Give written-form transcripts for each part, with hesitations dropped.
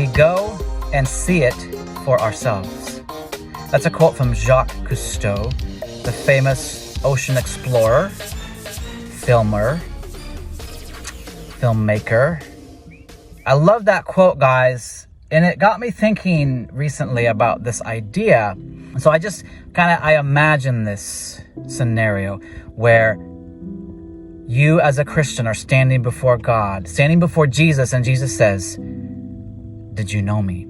we go and see it for ourselves. That's a quote from Jacques Cousteau, the famous ocean explorer, filmmaker. I love that quote, guys, and it got me thinking recently about this idea. So I imagine this scenario where you as a Christian are standing before God, standing before Jesus, and Jesus says, "Did you know me?"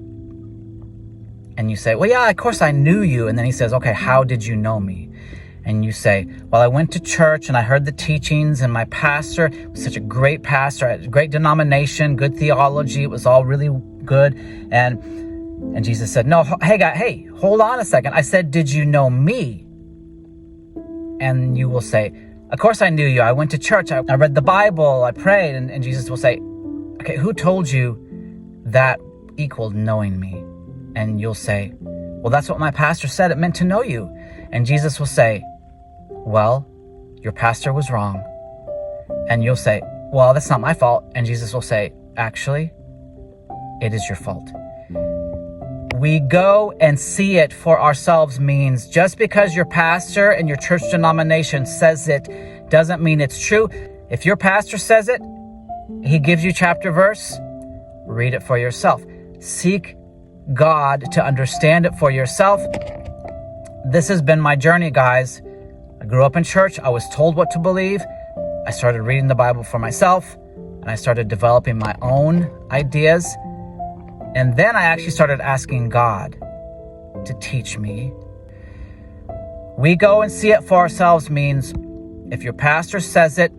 And you say, "Well, yeah, of course I knew you." And then he says, "Okay, how did you know me?" And you say, "Well, I went to church and I heard the teachings, and my pastor was such a great pastor, great denomination, good theology. It was all really good." And Jesus said, "No, hey, hold on a second. I said, did you know me?" And you will say, "Of course I knew you. I went to church. I read the Bible. I prayed." And Jesus will say, "Okay, who told you that equaled knowing me?" And you'll say, "Well, that's what my pastor said. It meant to know you." And Jesus will say, "Well, your pastor was wrong." And you'll say, "Well, that's not my fault." And Jesus will say, "Actually, it is your fault." We go and see it for ourselves means just because your pastor and your church denomination says it doesn't mean it's true. If your pastor says it, he gives you chapter verse, read it for yourself. Seek God to understand it for yourself. This has been my journey, guys. I grew up in church. I was told what to believe. I started reading the Bible for myself, and I started developing my own ideas. And then I actually started asking God to teach me. We go and see it for ourselves means if your pastor says it,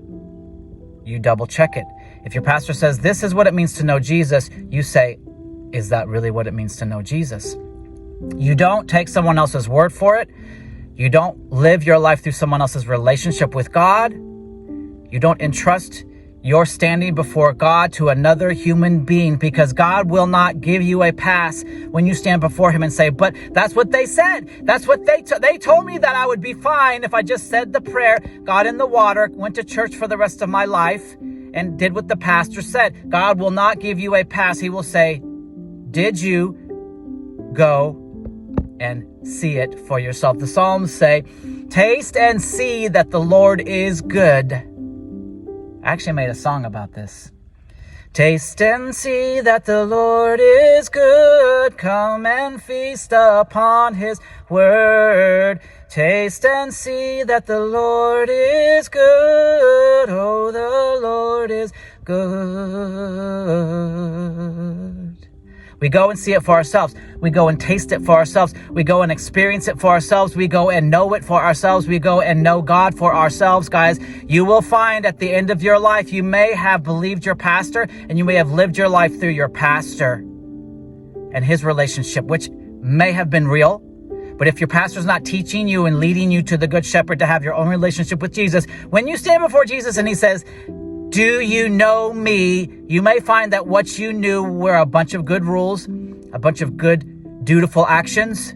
you double check it. If your pastor says this is what it means to know Jesus, you say, is that really what it means to know Jesus? You don't take someone else's word for it. You don't live your life through someone else's relationship with God. You don't entrust your standing before God to another human being, because God will not give you a pass when you stand before him and say, "But that's what they said. That's what they told me that I would be fine if I just said the prayer, got in the water, went to church for the rest of my life, and did what the pastor said." God will not give you a pass. He will say, "Did you go and see it for yourself?" The Psalms say, "Taste and see that the Lord is good." I actually made a song about this. Taste and see that the Lord is good. Come and feast upon his word. Taste and see that the Lord is good. Oh, the Lord is good. We go and see it for ourselves. We go and taste it for ourselves. We go and experience it for ourselves. We go and know it for ourselves. We go and know God for ourselves, guys. You will find at the end of your life, you may have believed your pastor, and you may have lived your life through your pastor and his relationship, which may have been real. But if your pastor's not teaching you and leading you to the Good Shepherd to have your own relationship with Jesus, when you stand before Jesus and he says, "Do you know me?" you may find that what you knew were a bunch of good rules, a bunch of good, dutiful actions,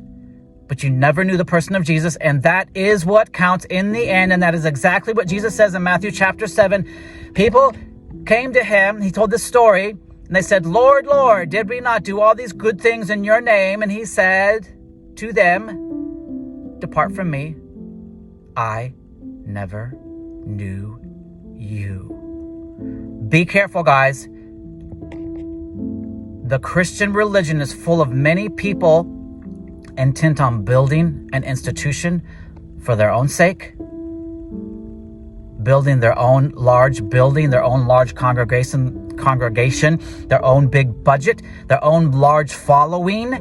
but you never knew the person of Jesus, and that is what counts in the end, and that is exactly what Jesus says in Matthew chapter 7. People came to him, he told this story, and they said, "Lord, Lord, did we not do all these good things in your name?" And he said to them, "Depart from me, I never knew you." Be careful, guys. The Christian religion is full of many people intent on building an institution for their own sake, building their own large building, their own large congregation, their own big budget, their own large following.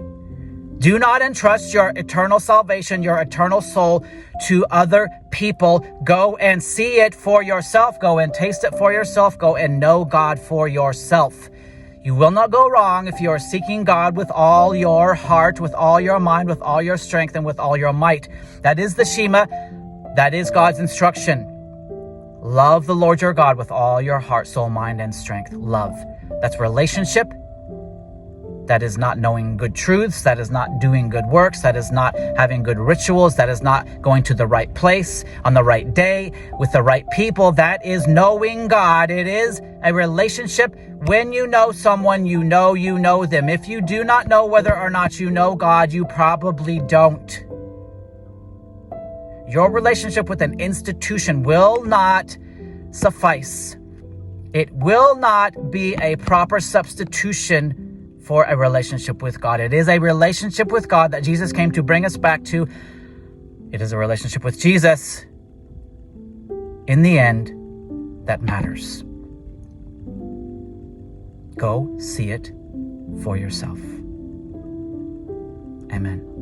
Do not entrust your eternal salvation, your eternal soul to other people. Go and see it for yourself. Go and taste it for yourself. Go and know God for yourself. You will not go wrong if you are seeking God with all your heart, with all your mind, with all your strength, and with all your might. That is the Shema. That is God's instruction. Love the Lord your God with all your heart, soul, mind, and strength. Love. That's relationship. that is not knowing good truths, that is not doing good works, that is not having good rituals, that is not going to the right place on the right day with the right people. That is knowing God. It is a relationship. When you know someone, you know them. If you do not know whether or not you know God, you probably don't. Your relationship with an institution will not suffice. It will not be a proper substitution for a relationship with God. It is a relationship with God that Jesus came to bring us back to. It is a relationship with Jesus, in the end, that matters. Go see it for yourself. Amen.